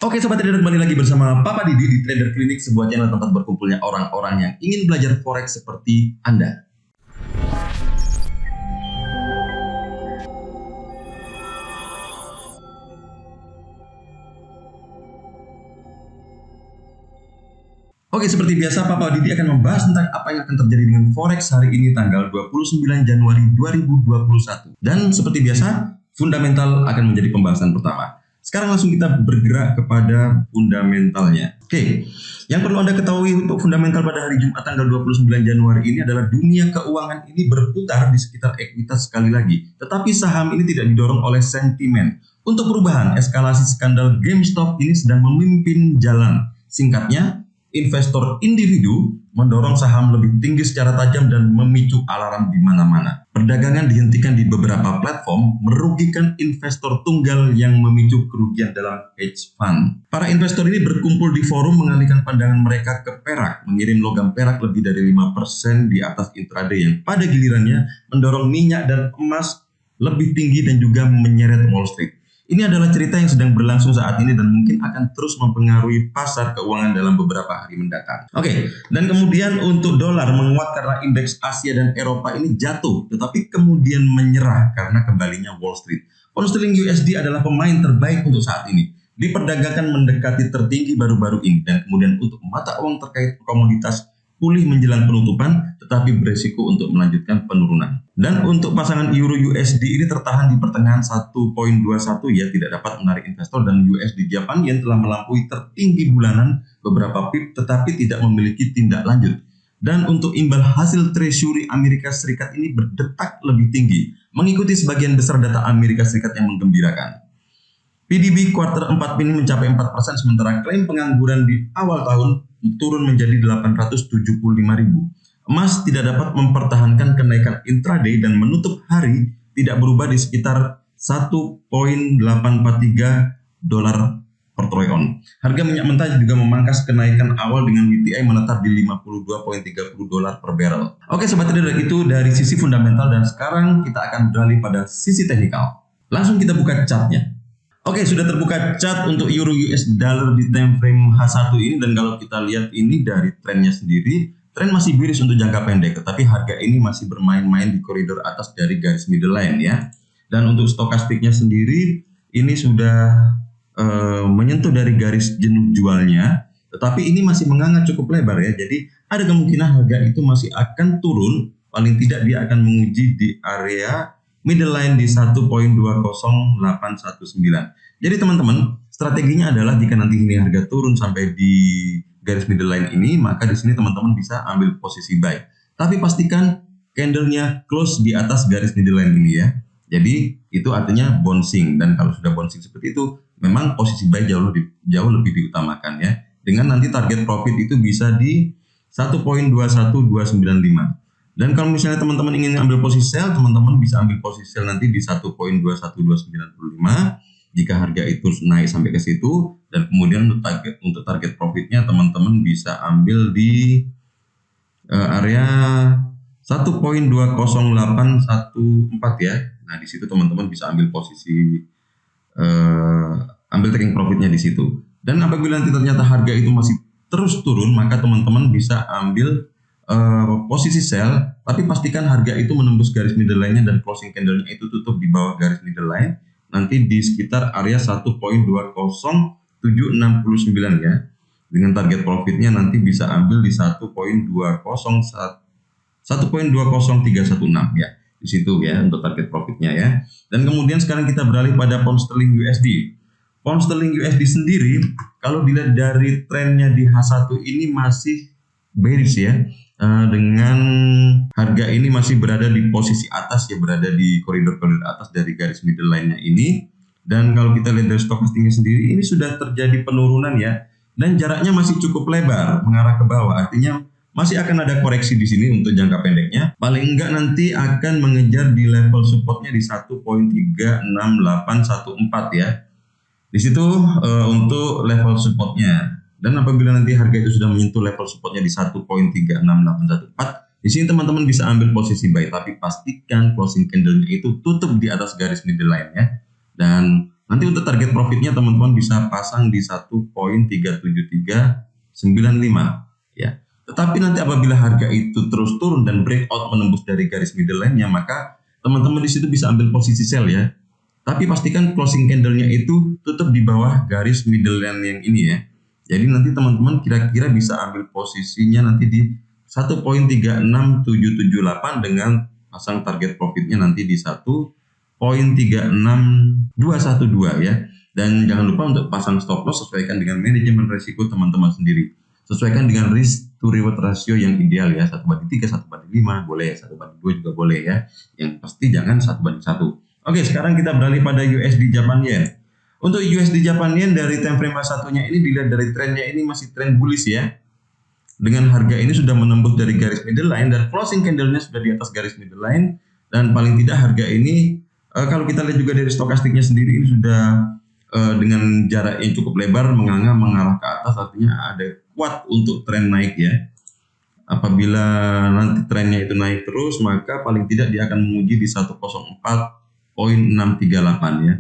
Oke sobat trader, kembali lagi bersama Papa Didi di Trader Clinic, sebuah channel tempat berkumpulnya orang-orang yang ingin belajar forex seperti Anda. Oke, seperti biasa Papa Didi akan membahas tentang apa yang akan terjadi dengan forex hari ini tanggal 29 Januari 2021. Dan seperti biasa, fundamental akan menjadi pembahasan pertama. Sekarang langsung kita bergerak kepada fundamentalnya. Oke, yang perlu Anda ketahui untuk fundamental pada hari Jumat tanggal 29 Januari ini adalah dunia keuangan ini berputar di sekitar ekuitas sekali lagi. Tetapi saham ini tidak didorong oleh sentimen. Untuk perubahan, eskalasi skandal GameStop ini sedang memimpin jalan. Singkatnya, investor individu mendorong saham lebih tinggi secara tajam dan memicu alarm di mana-mana. Perdagangan dihentikan di beberapa platform, merugikan investor tunggal yang memicu kerugian dalam hedge fund. Para investor ini berkumpul di forum mengalihkan pandangan mereka ke perak, mengirim logam perak lebih dari 5% di atas intraday yang pada gilirannya mendorong minyak dan emas lebih tinggi dan juga menyeret Wall Street. Ini adalah cerita yang sedang berlangsung saat ini dan mungkin akan terus mempengaruhi pasar keuangan dalam beberapa hari mendatang. Oke, dan kemudian untuk dolar menguat karena indeks Asia dan Eropa ini jatuh, tetapi kemudian menyerah karena kembalinya Wall Street. Pound sterling USD adalah pemain terbaik untuk saat ini. Diperdagangkan mendekati tertinggi baru-baru ini dan kemudian untuk mata uang terkait komoditas pulih menjelang penutupan, tetapi beresiko untuk melanjutkan penurunan. Dan untuk pasangan Euro USD ini tertahan di pertengahan 1.21 ya, tidak dapat menarik investor, dan USD Japan yang telah melampaui tertinggi bulanan beberapa pip tetapi tidak memiliki tindak lanjut. Dan untuk imbal hasil Treasury Amerika Serikat ini berdetak lebih tinggi, mengikuti sebagian besar data Amerika Serikat yang menggembirakan. PDB kuartal 4 ini mencapai 4%, sementara klaim pengangguran di awal tahun turun menjadi 875.000. Emas tidak dapat mempertahankan kenaikan intraday dan menutup hari tidak berubah di sekitar 1.843 dolar per troy ounce. Harga minyak mentah juga memangkas kenaikan awal dengan WTI menetap di 52.30 dolar per barrel. Oke sobat trader, itu dari sisi fundamental, dan sekarang kita akan beralih pada sisi teknikal. Langsung kita buka chartnya. Oke, sudah terbuka chart untuk Euro US Dollar di time frame H1 ini, dan kalau kita lihat ini dari trennya sendiri, tren masih bearish untuk jangka pendek, tetapi harga ini masih bermain-main di koridor atas dari garis middle line ya. Dan untuk stokastiknya sendiri ini sudah menyentuh dari garis jenuh jualnya, tetapi ini masih menganga cukup lebar ya. Jadi ada kemungkinan harga itu masih akan turun, paling tidak dia akan menguji di area middle line di 1.20819. Jadi teman-teman, strateginya adalah jika nanti ini harga turun sampai di garis middle line ini, maka di sini teman-teman bisa ambil posisi buy. Tapi pastikan candlenya close di atas garis middle line ini ya. Jadi itu artinya bouncing, dan kalau sudah bouncing seperti itu, memang posisi buy jauh lebih diutamakan ya. Dengan nanti target profit itu bisa di 1.21295. Dan kalau misalnya teman-teman ingin ambil posisi sell, teman-teman bisa ambil posisi sell nanti di 1.21295 jika harga itu naik sampai ke situ, dan kemudian untuk target profitnya teman-teman bisa ambil di area 1.20814 ya. Nah, di situ teman-teman bisa ambil posisi ambil taking profitnya di situ. Dan apabila nanti ternyata harga itu masih terus turun, maka teman-teman bisa ambil posisi sell, tapi pastikan harga itu menembus garis middle line-nya dan closing candle-nya itu tutup di bawah garis middle line, nanti di sekitar area 1.20769 ya. Dengan target profitnya nanti bisa ambil di 1.20316 ya. Di situ ya untuk target profitnya ya. Dan kemudian sekarang kita beralih pada pound sterling USD. Pound sterling USD sendiri kalau dilihat dari trennya di H1 ini masih bearish ya. Dengan harga ini masih berada di posisi atas ya, berada di koridor-koridor atas dari garis middle line-nya ini. Dan kalau kita lihat dari stokastiknya sendiri, ini sudah terjadi penurunan ya, dan jaraknya masih cukup lebar mengarah ke bawah, artinya masih akan ada koreksi di sini untuk jangka pendeknya. Paling enggak nanti akan mengejar di level supportnya di 1.36814 ya. Di situ untuk level supportnya. Dan apabila nanti harga itu sudah menyentuh level supportnya di 1.36814, di sini teman-teman bisa ambil posisi buy, tapi pastikan closing candle-nya itu tutup di atas garis middle line ya. Dan Nanti untuk target profitnya teman-teman bisa pasang di 1.37395 ya. Tetapi nanti apabila harga itu terus turun dan breakout menembus dari garis middle line-nya, maka teman-teman di situ bisa ambil posisi sell ya. Tapi pastikan closing candle-nya itu tutup di bawah garis middle line yang ini ya. Jadi nanti teman-teman kira-kira bisa ambil posisinya nanti di 1.36778 dengan pasang target profitnya nanti di 1.36212 ya. Dan jangan lupa untuk pasang stop loss sesuaikan dengan manajemen resiko teman-teman sendiri. Sesuaikan dengan risk to reward ratio yang ideal ya, 1/3, 1/5 boleh, 1/2 juga boleh ya. Yang pasti jangan 1/1. Oke, sekarang kita beralih pada USD Japan Yen. Untuk USD Japan Yen dari time frame satunya ini dilihat dari trennya ini masih tren bullish ya. Dengan harga ini sudah menembus dari garis middle line dan closing candle-nya sudah di atas garis middle line, dan paling tidak harga ini kalau kita lihat juga dari stokastiknya sendiri ini sudah dengan jarak yang cukup lebar menganga mengarah ke atas, artinya ada kuat untuk tren naik ya. Apabila nanti trennya itu naik terus, maka paling tidak dia akan menguji di 104.638 ya.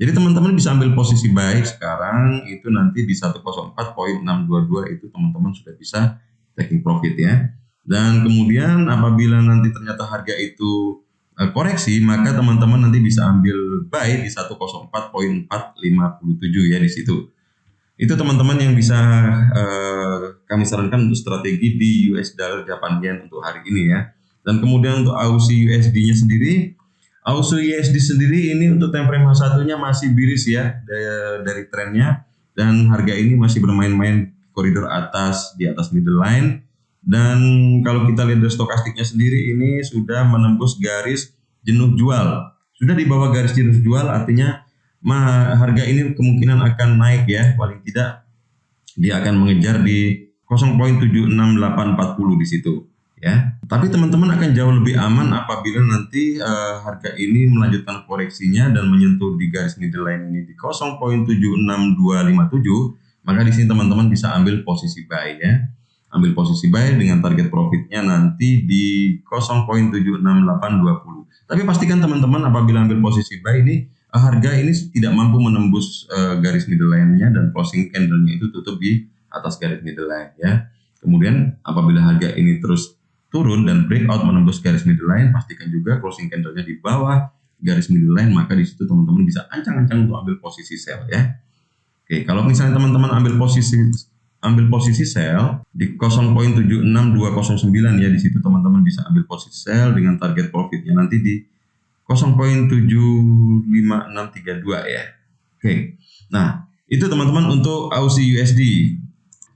Jadi teman-teman bisa ambil posisi buy sekarang itu nanti di 104.622 itu teman-teman sudah bisa taking profit ya. Dan kemudian apabila nanti ternyata harga itu koreksi, maka teman-teman nanti bisa ambil buy di 104.457 ya di situ. Itu teman-teman yang bisa kami sarankan untuk strategi di US dollar Japan Yen untuk hari ini ya. Dan kemudian untuk Aussie USD-nya sendiri, Aussie USD sendiri ini untuk time frame satunya masih bearish ya dari trennya, dan harga ini masih bermain-main koridor atas di atas middle line. Dan kalau kita lihat dari stokastiknya sendiri ini sudah menembus garis jenuh jual, sudah di bawah garis jenuh jual, artinya harga ini kemungkinan akan naik ya, paling tidak dia akan mengejar di 0.76840 di situ ya. Tapi teman-teman akan jauh lebih aman apabila nanti harga ini melanjutkan koreksinya dan menyentuh di garis middle line ini di 0.76257, maka di sini teman-teman bisa ambil posisi buy ya. Ambil posisi buy dengan target profitnya nanti di 0.76820. Tapi pastikan teman-teman apabila ambil posisi buy ini harga ini tidak mampu menembus garis middle line-nya dan closing candle-nya itu tutup di atas garis middle line ya. Kemudian apabila harga ini terus turun dan breakout menembus garis middle line, pastikan juga closing candle-nya di bawah garis middle line, maka di situ teman-teman bisa ancang-ancang untuk ambil posisi sell ya. Oke, kalau misalnya teman-teman ambil posisi sell di 0.76209 ya, di situ teman-teman bisa ambil posisi sell dengan target profitnya nanti di 0.75632 ya. Oke. Nah, itu teman-teman untuk Aussie USD.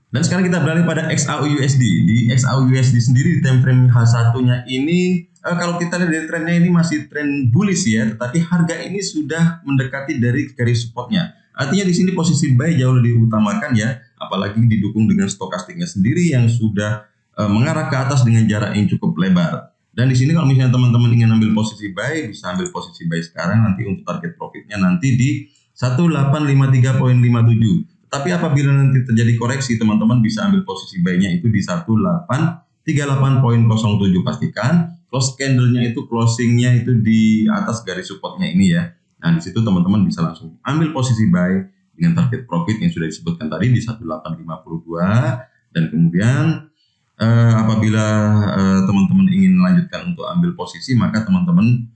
Dan sekarang kita beralih pada XAU USD. Di XAU USD sendiri di time frame H1-nya ini kalau kita lihat dari trennya ini masih tren bullish ya, tetapi harga ini sudah mendekati dari garis supportnya. Artinya di sini posisi buy jauh lebih diutamakan ya, apalagi didukung dengan stokastiknya sendiri yang sudah mengarah ke atas dengan jarak yang cukup lebar. Dan di sini kalau misalnya teman-teman ingin ambil posisi buy, bisa ambil posisi buy sekarang nanti untuk target profitnya nanti di 1853.57. Tapi apabila nanti terjadi koreksi, teman-teman bisa ambil posisi buy-nya itu di 1838.07. Pastikan close candle-nya itu closing-nya itu di atas garis support-nya ini ya. Nah, di situ teman-teman bisa langsung ambil posisi buy dengan target profit yang sudah disebutkan tadi di 1852. Dan kemudian apabila teman-teman ingin melanjutkan untuk ambil posisi, maka teman-teman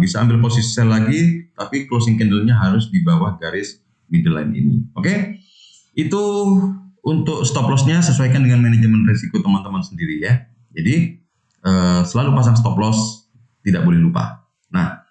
bisa ambil posisi sell lagi, tapi closing candle-nya harus di bawah garis middle line ini. Oke. Itu untuk stop loss-nya sesuaikan dengan manajemen risiko teman-teman sendiri ya. Jadi selalu pasang stop loss, tidak boleh lupa. Nah,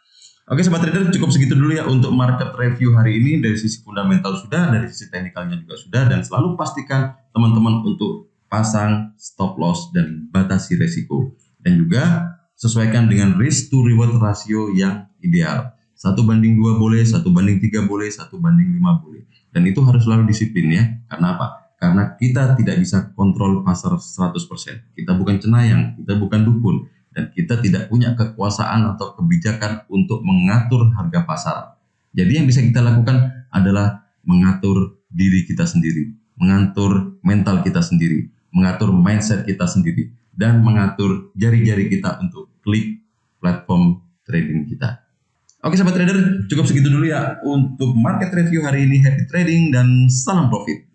oke sobat trader, cukup segitu dulu ya untuk market review hari ini. Dari sisi fundamental sudah, dari sisi teknikalnya juga sudah, dan selalu pastikan teman-teman untuk pasang stop loss dan batasi resiko. Dan juga sesuaikan dengan risk to reward ratio yang ideal. 1/2 boleh, 1/3 boleh, 1/5 boleh. Dan itu harus selalu disiplin ya. Karena apa? Karena kita tidak bisa kontrol pasar 100%. Kita bukan cenayang, kita bukan dukun. Dan kita tidak punya kekuasaan atau kebijakan untuk mengatur harga pasar. Jadi yang bisa kita lakukan adalah mengatur diri kita sendiri, mengatur mental kita sendiri, mengatur mindset kita sendiri, dan mengatur jari-jari kita untuk klik platform trading kita. Oke sahabat trader, cukup segitu dulu ya untuk market review hari ini. Happy trading dan salam profit.